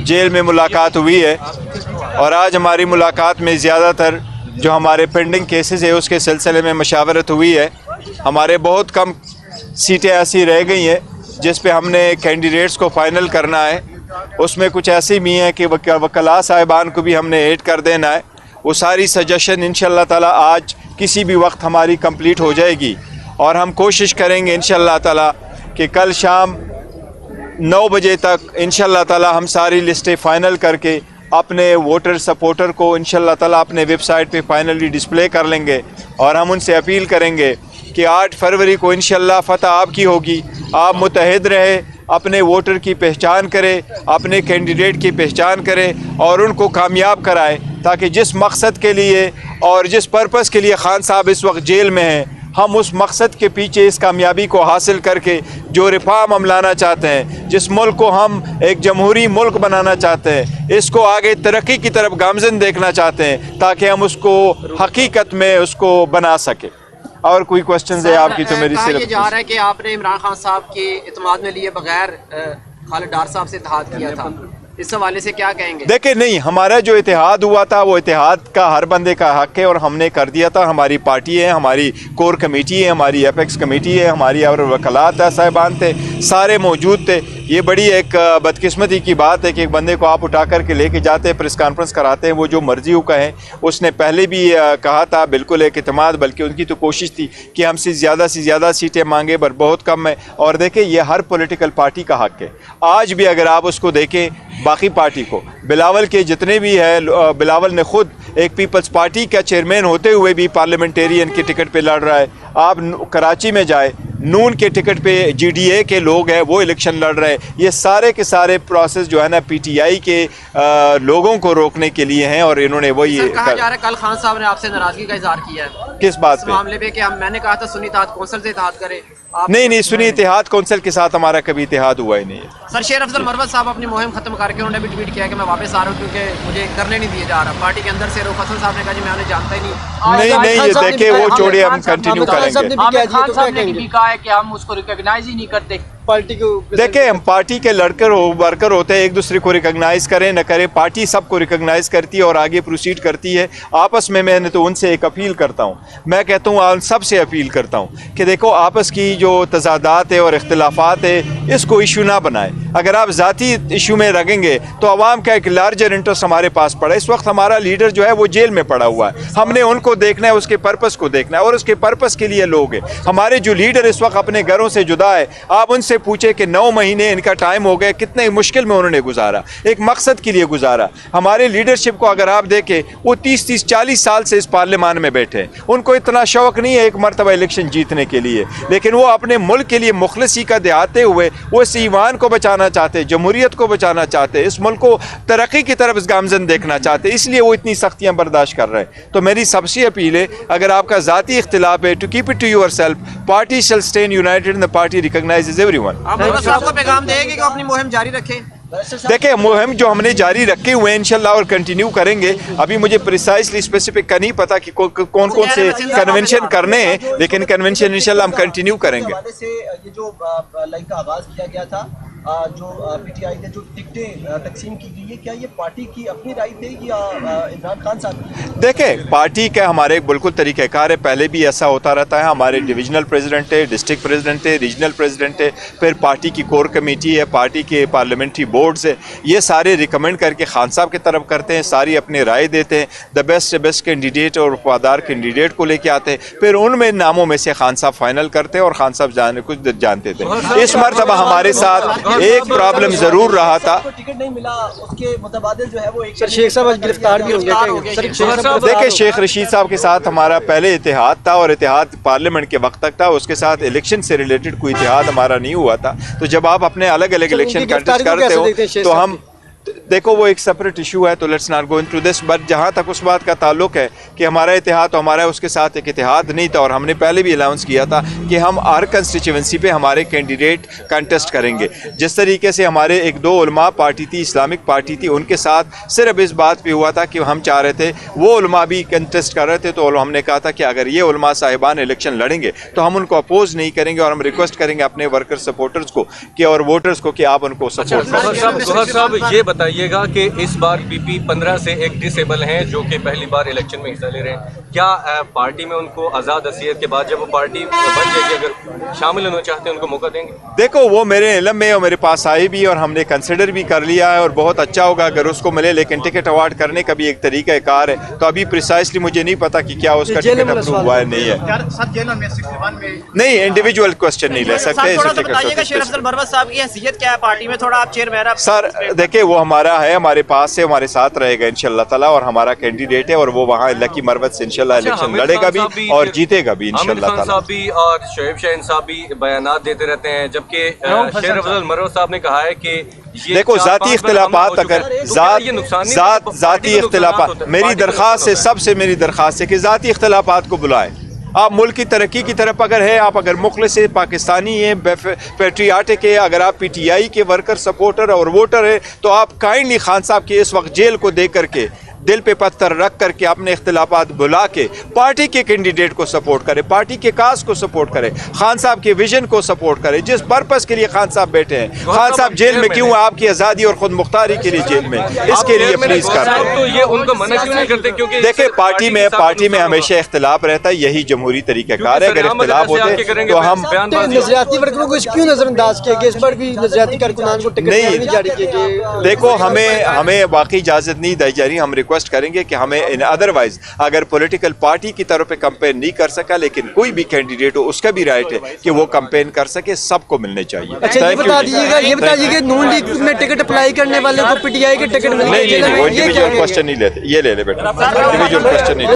Jail में मुलाकात हुई है और आज हमारी मुलाकात में ज़्यादा तर जो हमारे पेंडिंग केसेस है उसके सिलसिले में मशावरत हुई है। हमारे बहुत कम सीटें ऐसी रह गई हैं जिस पे हमने कैंडिडेट्स को फ़ाइनल करना है। उसमें कुछ ऐसी भी हैं कि वकला साहिबान को भी हमने ऐड कर देना है। वो सारी सजेशन इंशाअल्लाह ताला आज किसी भी वक्त हमारी कंप्लीट हो जाएगी और हम कोशिश करेंगे इंशाअल्लाह ताला कि कल शाम 9 बजे तक इंशाअल्लाह ताला हम सारी लिस्टें फ़ाइनल करके अपने वोटर सपोर्टर को इंशाअल्लाह ताला अपने वेबसाइट पे फाइनली डिस्प्ले कर लेंगे और हम उनसे अपील करेंगे कि 8 फरवरी को इंशाअल्लाह फ़तह आपकी होगी। आप मुतहद रहे, अपने वोटर की पहचान करें, अपने कैंडिडेट की पहचान करें और उनको कामयाब कराएं ताकि जिस मकसद के लिए और जिस पर्पस के लिए खान साहब इस वक्त जेल में हैं, हम उस मकसद के पीछे इस कामयाबी को हासिल करके जो रिफॉर्म हम लाना चाहते हैं, जिस मुल्क को हम एक जमहूरी मुल्क बनाना चाहते हैं, इसको आगे तरक्की की तरफ गामज़न देखना चाहते हैं ताकि हम उसको हकीकत में उसको बना सकें। और कोई क्वेश्चन है आपकी तो मेरी सिर्फ ये जा रहा है कि आपने इमरान खान साहब के इत्मीनान में लिए बगैर खालिद डार साहब से इत्तेहाद किया था, इस हवाले से क्या कहेंगे? देखिए नहीं, हमारा जो इत्तेहाद हुआ था वो इत्तेहाद का हर बंदे का हक है और हमने कर दिया था। हमारी पार्टी है, हमारी कोर कमेटी है, हमारी एपेक्स कमेटी है, हमारी और वकलात साहिबान थे, सारे मौजूद थे। ये बड़ी एक बदकिस्मती की बात है कि एक बंदे को आप उठा करके लेके जाते हैं, प्रेस कॉन्फ्रेंस कराते हैं, वो जो मर्जी हो कहें। उसने पहले भी कहा था बिल्कुल एक इत्मीनान, बल्कि उनकी तो कोशिश थी कि हमसे ज़्यादा सीटें मांगे पर बहुत कम है। और देखें ये हर पॉलिटिकल पार्टी का हक है। आज भी अगर आप उसको देखें बाकी पार्टी को, बिलावल के जितने भी है, बिलावल ने खुद एक पीपल्स पार्टी का चेयरमैन होते हुए भी पार्लियामेंटेरियन के टिकट पे लड़ रहा है। आप कराची में जाए, नून के टिकट पे GDA के लोग हैं वो इलेक्शन लड़ रहे हैं। ये सारे के सारे प्रोसेस जो है ना PTI के लोगों को रोकने के लिए हैं और इन्होंने वही कहा जा रहा है। कल खान साहब ने आपसे नाराजगी का इजहार किया है किस बात पे? मामले पे कि मैंने कहा था सुन्नी इत्तेहाद कौंसिल से इत्तेहाद करे। नहीं, सुन्नी इत्तेहाद कौंसिल के साथ हमारा कभी इत्तेहाद हुआ ही नहीं है। सर शेर अफजल मरवत साहब अपनी मुहिम खत्म करके उन्होंने भी ट्वीट किया कि मैं वापस आ रहा हूँ क्योंकि मुझे करने नहीं दिया जा रहा। पार्टी के अंदर से रूफ हसन साहब ने कहा जी मैं उन्हें जानता ही नहीं, ये देखिए वो छोड़िए, हम कंटिन्यू करेंगे। खान साहब ने भी कहा है कि हम उसको रिकॉग्नाइज ही नहीं करते पार्टी को। देखिए हम पार्टी के वर्कर होते हैं, एक दूसरे को रिकॉग्नाइज करें न करें, पार्टी सबको रिकॉग्नाइज करती है और आगे प्रोसीड करती है। आपस में मैंने तो उनसे एक अपील करता हूँ, मैं कहता हूँ सबसे अपील करता हूँ कि देखो आपस की जो तजादात है और इख्तिलाफात है इसको इशू ना बनाएं। अगर आप ज़ाती इशू में रखेंगे तो आवाम का एक लार्जर इंटरेस्ट हमारे पास पड़ा। इस वक्त हमारा लीडर जो है वो जेल में पड़ा हुआ है, हमने उनको देखना है, उसके पर्पस को देखना है और उसके पर्पस के लिए लोग हैं। हमारे जो लीडर इस वक्त अपने घरों से जुदा है, आप उनसे पूछे कि 9 महीने इनका टाइम हो गया, कितने मुश्किल में उन्होंने गुजारा, एक मकसद के लिए गुजारा। हमारे लीडरशिप को अगर आप देखें वो 30-40 साल से इस पार्लियामान में बैठे हैं, उनको इतना शौक़ नहीं है एक मरतबा इलेक्शन जीतने के लिए, लेकिन वो अपने मुल्क के लिए मुखलसी का दिखाते हुए वो इस ईमान को बचाना चाहते, जमहूरियत को बचाना चाहते, इस मुल्क को तरक्की की तरफ गामजन देखना चाहते, इसलिए वो इतनी सख्तियाँ बर्दाश्त कर रहे हैं। तो मेरी सबसे अपील है, अगर आपका ज़ाती इख्तिलाफ है to keep it to yourself, party shall stand united and the party recognises everyone. आपको पैगाम देंगे कि अपनी मुहिम जारी रखें? देखिए मुहिम जो हमने जारी रखे हुए हैं इंशाल्लाह और कंटिन्यू करेंगे। अभी मुझे प्रिसाइसली स्पेसिफिक का नहीं पता कि कौन कौन से कन्वेंशन करने हैं, लेकिन कन्वेंशन इंशाल्लाह हम कंटिन्यू करेंगे। ये जो लाइन का आगाज किया गया था, जो PTI ने जो टिकटें तकसीम की गई है, क्या ये पार्टी की अपनी राय थी या इमरान खान साहब की? देखें पार्टी का हमारे एक बिल्कुल तरीक़ाकार है, पहले भी ऐसा होता रहता है। हमारे डिविजनल प्रेसिडेंट है, डिस्ट्रिक्ट प्रेसिडेंट है, रीजनल प्रेसिडेंट है, फिर पार्टी की कोर कमेटी है, पार्टी के पार्लियामेंट्री बोर्ड्स है, ये सारे रिकमेंड करके खान साहब की तरफ करते हैं, सारी अपनी राय देते हैं, द बेस्ट से बेस्ट कैंडिडेट और वफादार कैंडिडेट को लेके आते हैं, फिर उनमें नामों में से खान साहब फाइनल करते हैं और खान साहब कुछ जानते थे। इस मरतबा हमारे साथ एक प्रॉब्लम जरूर रहा था, टिकट नहीं मिला, उसके मुतबादिल जो है वो एक शेख साहब गिरफ्तार भी हो गए। देखिए शेख रशीद साहब के साथ हमारा पहले इत्तेहाद था और इत्तेहाद पार्लियामेंट के वक्त तक था, उसके साथ इलेक्शन से रिलेटेड कोई इत्तेहाद हमारा नहीं हुआ था। तो जब आप अपने अलग अलग इलेक्शन कंटेस्ट करते हो तो हम देखो वो एक सेपरेट इशू है, तो let's not go into this, but जहाँ तक उस बात का ताल्लुक है कि हमारा इतिहाद तो हमारा उसके साथ एक इतिहाद नहीं था, और हमने पहले भी अनाउंस किया था कि हम हर कंस्टिट्यूंसी पे हमारे कैंडिडेट कंटेस्ट करेंगे। जिस तरीके से हमारे एक दो उलमा पार्टी थी, इस्लामिक पार्टी थी, उनके साथ सिर्फ इस बात पे हुआ था कि हम चाह रहे थे वो उलमा भी कंटेस्ट कर रहे थे, तो हमने कहा था कि अगर ये उलमा साहिबान इलेक्शन लड़ेंगे तो हम उनको अपोज नहीं करेंगे, और हम रिक्वेस्ट करेंगे अपने वर्कर सपोर्टर्स को कि और वोटर्स को कि आप उनको सपोर्ट करें। गौहर साहब ये बताइएगा कि इस बार पीपी 15 से एक डिसेबल हैं जो कि पहली बार इलेक्शन में हिस्सा ले रहे हैं, क्या पार्टी में उनको आज़ाद हसीयत के बाद जब वो पार्टी बन जाएगी अगर शामिल होना चाहते हैं उनको मौका देंगे? देखो वो मेरे इल्म में और मेरे पास आई भी, और हमने कंसिडर भी कर लिया है, और बहुत अच्छा होगा अगर उसको मिले, लेकिन टिकट अवार्ड करने का भी एक तरीका कार है, तो अभी प्रिसाइसली मुझे नहीं पता कि क्या उसका टिकट अप्रूव हुआ है नहीं है। नहीं, इंडिविजुअल क्वेश्चन नहीं ले सकते। शेर अफजल मरवत साहब की हैसियत क्या है पार्टी में, थोड़ा आप चेयरमैन? सर देखिए वो हमारा है, हमारे पास से हमारे साथ रहेगा इंशाल्लाह ताला, और हमारा कैंडिडेट है, और वो वहाँ लकी मरवत से इंशाल्लाह इलेक्शन लड़ेगा भी और जीतेगा भी इंशाल्लाह ताला। साहब भी और शोएब शाहीन साहब भी बयानात देते रहते हैं, जबकि शेर अफजल मरवत साहब ने कहा है कि देखो जाती इख्तिलाफात, अगर जाती इख्तिलाफात, मेरी दरख्वास्त है, सबसे मेरी दरख्वास्त है कि जाती इख्तिलाफात को बुलाएं। आप मुल्क की तरक्की की तरफ अगर है, आप अगर मुखलिस पाकिस्तानी हैं, पेट्रियाटिक है, अगर आप PTI के वर्कर सपोर्टर और वोटर है, तो आप काइंडली खान साहब की इस वक्त जेल को देख करके, दिल पे पत्थर रख करके अपने इख्तिलाफात बुला के पार्टी के कैंडिडेट को सपोर्ट करे, पार्टी के काज को सपोर्ट करे, खान साहब के विजन को सपोर्ट करे, जिस पर्पस के लिए खान साहब बैठे हैं। खान साहब जेल में क्यों? आपकी आज़ादी और खुद मुख्तारी के लिए जेल में, इसके लिए प्लीज कर तो ये उनको मना क्यों नहीं करते? क्योंकि देखिए पार्टी में हमेशा इख्तिलाफ रहता है, यही जमहूरी तरीक़ाकार है। अगर इख्तिलाफ होते तो हम नजरियाती वर्करों को क्यों नजरअंदाज किया गया? इस पर भी नजरियाती कारकुनान को टिकट नहीं जारी किए गए। देखो हमें बाकी इजाज़त नहीं दी जा रही, हम रिक्वेस्ट करेंगे कि हमें अदरवाइज अगर पॉलिटिकल पार्टी की तरफ पे कैंपेन नहीं कर सका, लेकिन कोई भी कैंडिडेट हो उसका भी राइट है कि वो कैंपेन कर सके, सबको मिलने चाहिए। अच्छा ये बता दीजिएगा नून लीग में टिकट अप्लाई करने वाले को PTI के टिकट मिलेंगे? नहीं, वो इंडिविजुअल क्वेश्चन नहीं लेते, ये ले ले बेटा, इंडिविजुअल क्वेश्चन नहीं।